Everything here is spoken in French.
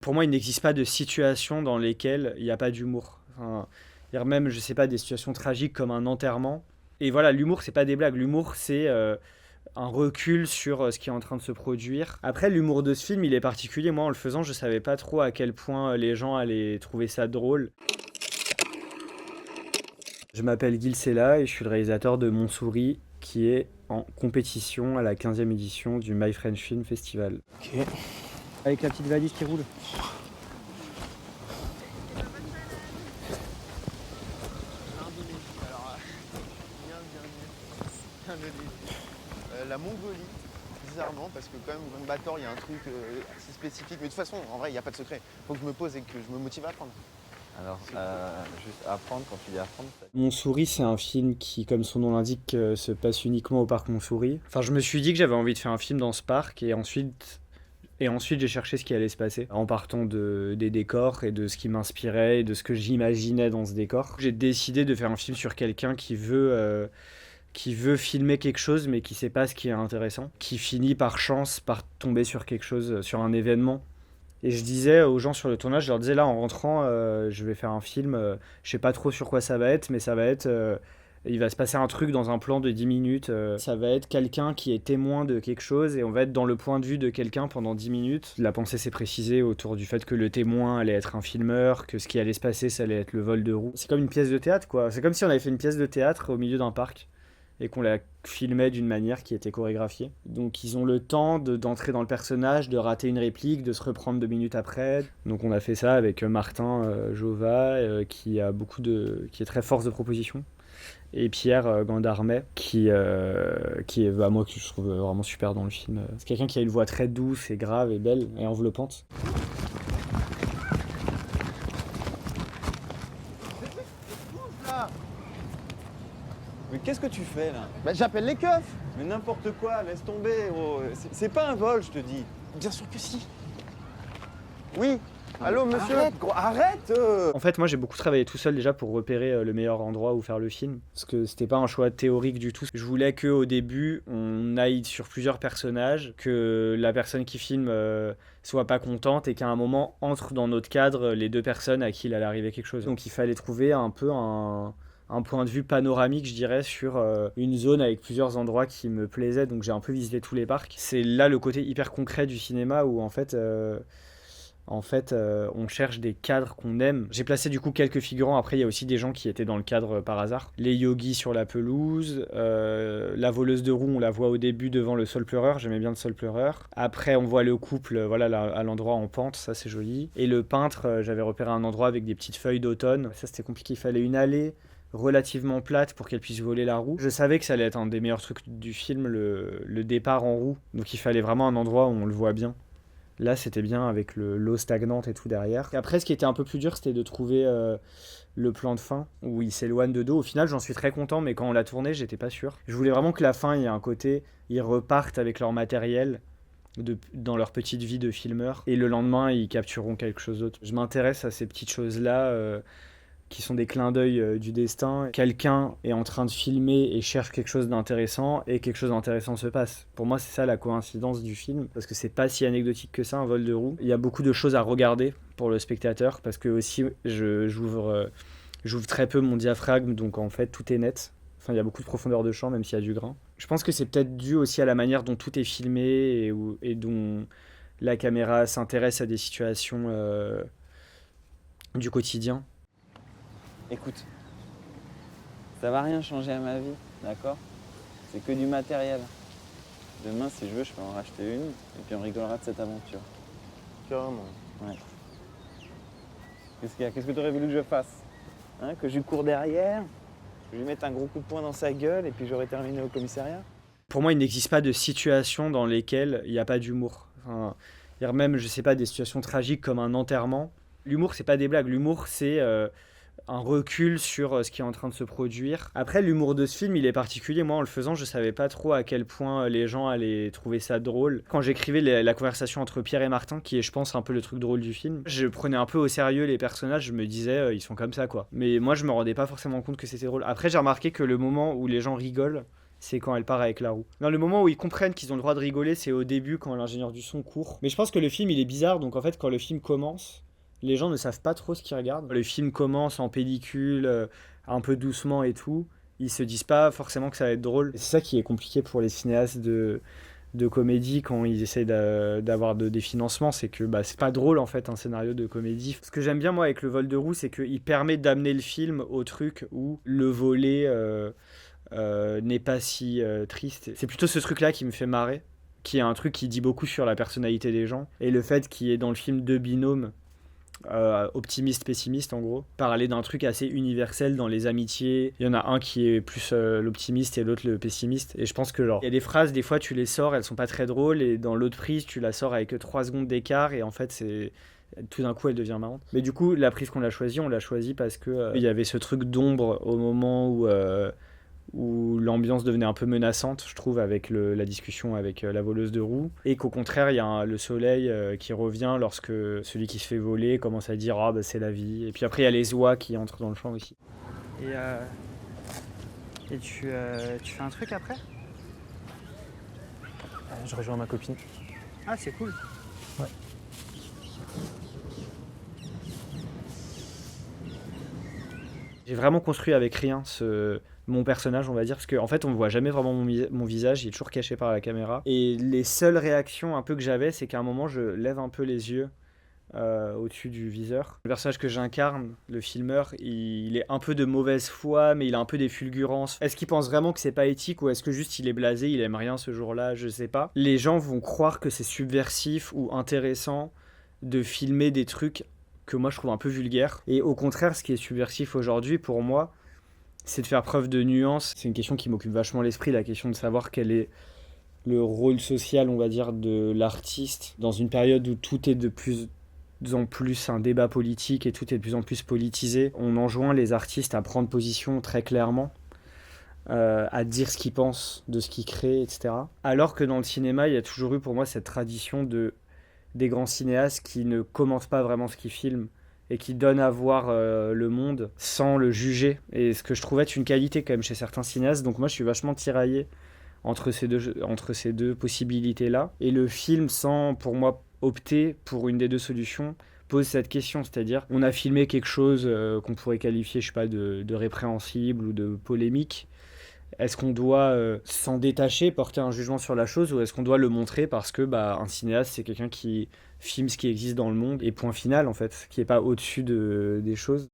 Pour moi, il n'existe pas de situation dans lesquelles il n'y a pas d'humour. Enfin, même, je sais pas, des situations tragiques comme un enterrement. Et voilà, l'humour, c'est pas des blagues. L'humour, c'est un recul sur ce qui est en train de se produire. Après, l'humour de ce film, il est particulier. Moi, en le faisant, je savais pas trop à quel point les gens allaient trouver ça drôle. Je m'appelle Gil Sella et je suis le réalisateur de Montsouris, qui est en compétition à la 15e édition du My French Film Festival. Ok. Avec la petite valise qui roule. La Mongolie, bizarrement, parce que quand même, au Bator, il y a un truc assez spécifique. Mais de toute façon, en vrai, il n'y a pas de secret. Faut que je me pose et que je me motive à apprendre. Alors, juste apprendre, quand tu dis apprendre, Montsouris, c'est un film qui, comme son nom l'indique, se passe uniquement au parc Montsouris. Enfin, je me suis dit que j'avais envie de faire un film dans ce parc et ensuite j'ai cherché ce qui allait se passer en partant des décors et de ce qui m'inspirait et de ce que j'imaginais dans ce décor. J'ai décidé de faire un film sur quelqu'un qui veut filmer quelque chose mais qui sait pas ce qui est intéressant, qui finit par chance par tomber sur quelque chose, sur un événement. Et je disais aux gens sur le tournage, je leur disais là en rentrant, je vais faire un film, je sais pas trop sur quoi ça va être, mais ça va être, il va se passer un truc dans un plan de 10 minutes, ça va être quelqu'un qui est témoin de quelque chose et on va être dans le point de vue de quelqu'un pendant 10 minutes. La pensée s'est précisée autour du fait que le témoin allait être un filmeur, que ce qui allait se passer ça allait être le vol de roue. C'est comme une pièce de théâtre quoi, c'est comme si on avait fait une pièce de théâtre au milieu d'un parc et qu'on la filmait d'une manière qui était chorégraphiée. Donc ils ont le temps d'entrer dans le personnage, de rater une réplique, de se reprendre 2 minutes après. Donc on a fait ça avec Martin Jova, qui est très force de proposition, et Pierre Gandarmet, qui est moi que je trouve vraiment super dans le film. C'est quelqu'un qui a une voix très douce et grave et belle et enveloppante. Mais qu'est-ce que tu fais là? Bah, j'appelle les keufs. Mais n'importe quoi, laisse tomber. Oh. C'est pas un vol, je te dis. Bien sûr que si. Oui. Allô, monsieur. Arrête, gros, arrête. En fait, moi j'ai beaucoup travaillé tout seul déjà pour repérer le meilleur endroit où faire le film. Parce que c'était pas un choix théorique du tout. Je voulais qu'au début, on aille sur plusieurs personnages, que la personne qui filme soit pas contente et qu'à un moment entre dans notre cadre les deux personnes à qui il allait arriver quelque chose. Donc il fallait trouver un peu un point de vue panoramique, je dirais, sur une zone avec plusieurs endroits qui me plaisaient. Donc j'ai un peu visité tous les parcs. C'est là le côté hyper concret du cinéma où en fait, on cherche des cadres qu'on aime. J'ai placé du coup quelques figurants. Après, il y a aussi des gens qui étaient dans le cadre par hasard. Les yogis sur la pelouse, la voleuse de roue, on la voit au début devant le sol pleureur. J'aimais bien le sol pleureur. Après, on voit le couple, voilà, là, à l'endroit en pente, ça c'est joli. Et le peintre, j'avais repéré un endroit avec des petites feuilles d'automne. Ça c'était compliqué. Il fallait une allée relativement plate pour qu'elle puisse voler la roue. Je savais que ça allait être un des meilleurs trucs du film, le départ en roue. Donc il fallait vraiment un endroit où on le voit bien. Là, c'était bien avec l'eau stagnante et tout derrière. Et après, ce qui était un peu plus dur, c'était de trouver le plan de fin où il s'éloigne de dos. Au final, j'en suis très content, mais quand on l'a tourné, j'étais pas sûr. Je voulais vraiment que la fin, il y ait un côté, ils repartent avec leur matériel dans leur petite vie de filmeur. Et le lendemain, ils captureront quelque chose d'autre. Je m'intéresse à ces petites choses-là. Qui sont des clins d'œil du destin. Quelqu'un est en train de filmer et cherche quelque chose d'intéressant et quelque chose d'intéressant se passe. Pour moi, c'est ça la coïncidence du film, parce que c'est pas si anecdotique que ça, un vol de roue. Il y a beaucoup de choses à regarder pour le spectateur, parce que aussi, j'ouvre très peu mon diaphragme, donc en fait, tout est net. Enfin, il y a beaucoup de profondeur de champ, même s'il y a du grain. Je pense que c'est peut-être dû aussi à la manière dont tout est filmé et dont la caméra s'intéresse à des situations du quotidien. Écoute, ça va rien changer à ma vie, d'accord? C'est que du matériel. Demain, si je veux, je peux en racheter une et puis on rigolera de cette aventure. Carrément. Ouais. Qu'est-ce qu'il y a? Qu'est-ce que tu aurais voulu que je fasse? Hein, que je lui cours derrière? Que je lui mette un gros coup de poing dans sa gueule et puis j'aurais terminé au commissariat? Pour moi, il n'existe pas de situation dans lesquelles il n'y a pas d'humour. Enfin, même, je sais pas, des situations tragiques comme un enterrement. L'humour, c'est pas des blagues. L'humour, c'est un recul sur ce qui est en train de se produire. Après, l'humour de ce film, il est particulier. Moi, en le faisant, je savais pas trop à quel point les gens allaient trouver ça drôle. Quand j'écrivais la conversation entre Pierre et Martin, qui est, je pense, un peu le truc drôle du film, je prenais un peu au sérieux les personnages. Je me disais, ils sont comme ça, quoi. Mais moi, je me rendais pas forcément compte que c'était drôle. Après, j'ai remarqué que le moment où les gens rigolent, c'est quand elle part avec la roue. Dans le moment où ils comprennent qu'ils ont le droit de rigoler, c'est au début quand l'ingénieur du son court. Mais je pense que le film il est bizarre, donc en fait quand le film commence, les gens ne savent pas trop ce qu'ils regardent. Le film commence en pellicule, un peu doucement et tout. Ils se disent pas forcément que ça va être drôle. C'est ça qui est compliqué pour les cinéastes de comédie quand ils essayent d'avoir des financements, c'est que c'est pas drôle en fait un scénario de comédie. Ce que j'aime bien moi avec le vol de roue, c'est qu'il permet d'amener le film au truc où le volet n'est pas si triste. C'est plutôt ce truc-là qui me fait marrer, qui est un truc qui dit beaucoup sur la personnalité des gens. Et le fait qu'il y ait dans le film deux binômes, optimiste, pessimiste en gros, parler d'un truc assez universel dans les amitiés. Il y en a un qui est plus l'optimiste et l'autre le pessimiste. Et je pense que genre, il y a des phrases, des fois tu les sors, elles sont pas très drôles, et dans l'autre prise, tu la sors avec 3 secondes d'écart, et en fait c'est... Tout d'un coup, elle devient marrante. Mais du coup, la prise qu'on l'a choisie, on l'a choisie parce que il y avait ce truc d'ombre au moment où l'ambiance devenait un peu menaçante, je trouve, avec la discussion avec la voleuse de roue, et qu'au contraire, il y a le soleil qui revient lorsque celui qui se fait voler commence à dire « Ah, c'est la vie ». Et puis après, il y a les oies qui entrent dans le champ aussi. Et tu fais un truc après? Je rejoins ma copine. Ah, c'est cool. Ouais. J'ai vraiment construit avec rien mon personnage, on va dire, parce qu'en fait, on ne voit jamais vraiment mon visage, il est toujours caché par la caméra. Et les seules réactions un peu que j'avais, c'est qu'à un moment, je lève un peu les yeux au-dessus du viseur. Le personnage que j'incarne, le filmeur, il est un peu de mauvaise foi, mais il a un peu des fulgurances. Est-ce qu'il pense vraiment que c'est pas éthique, ou est-ce que juste il est blasé, il aime rien ce jour-là, je sais pas. Les gens vont croire que c'est subversif ou intéressant de filmer des trucs que moi je trouve un peu vulgaires. Et au contraire, ce qui est subversif aujourd'hui, pour moi, c'est de faire preuve de nuance. C'est une question qui m'occupe vachement l'esprit, la question de savoir quel est le rôle social, on va dire, de l'artiste dans une période où tout est de plus en plus un débat politique et tout est de plus en plus politisé. On enjoint les artistes à prendre position très clairement, à dire ce qu'ils pensent de ce qu'ils créent, etc. Alors que dans le cinéma, il y a toujours eu pour moi cette tradition des grands cinéastes qui ne commentent pas vraiment ce qu'ils filment et qui donnent à voir le monde sans le juger. Et ce que je trouve être une qualité quand même chez certains cinéastes. Donc moi, je suis vachement tiraillé entre ces deux possibilités-là. Et le film, sans, pour moi, opter pour une des deux solutions, pose cette question. C'est-à-dire, on a filmé quelque chose qu'on pourrait qualifier, je sais pas, de répréhensible ou de polémique. Est-ce qu'on doit s'en détacher, porter un jugement sur la chose, ou est-ce qu'on doit le montrer parce que un cinéaste, c'est quelqu'un qui filme ce qui existe dans le monde, et point final, en fait, qui n'est pas au-dessus des choses.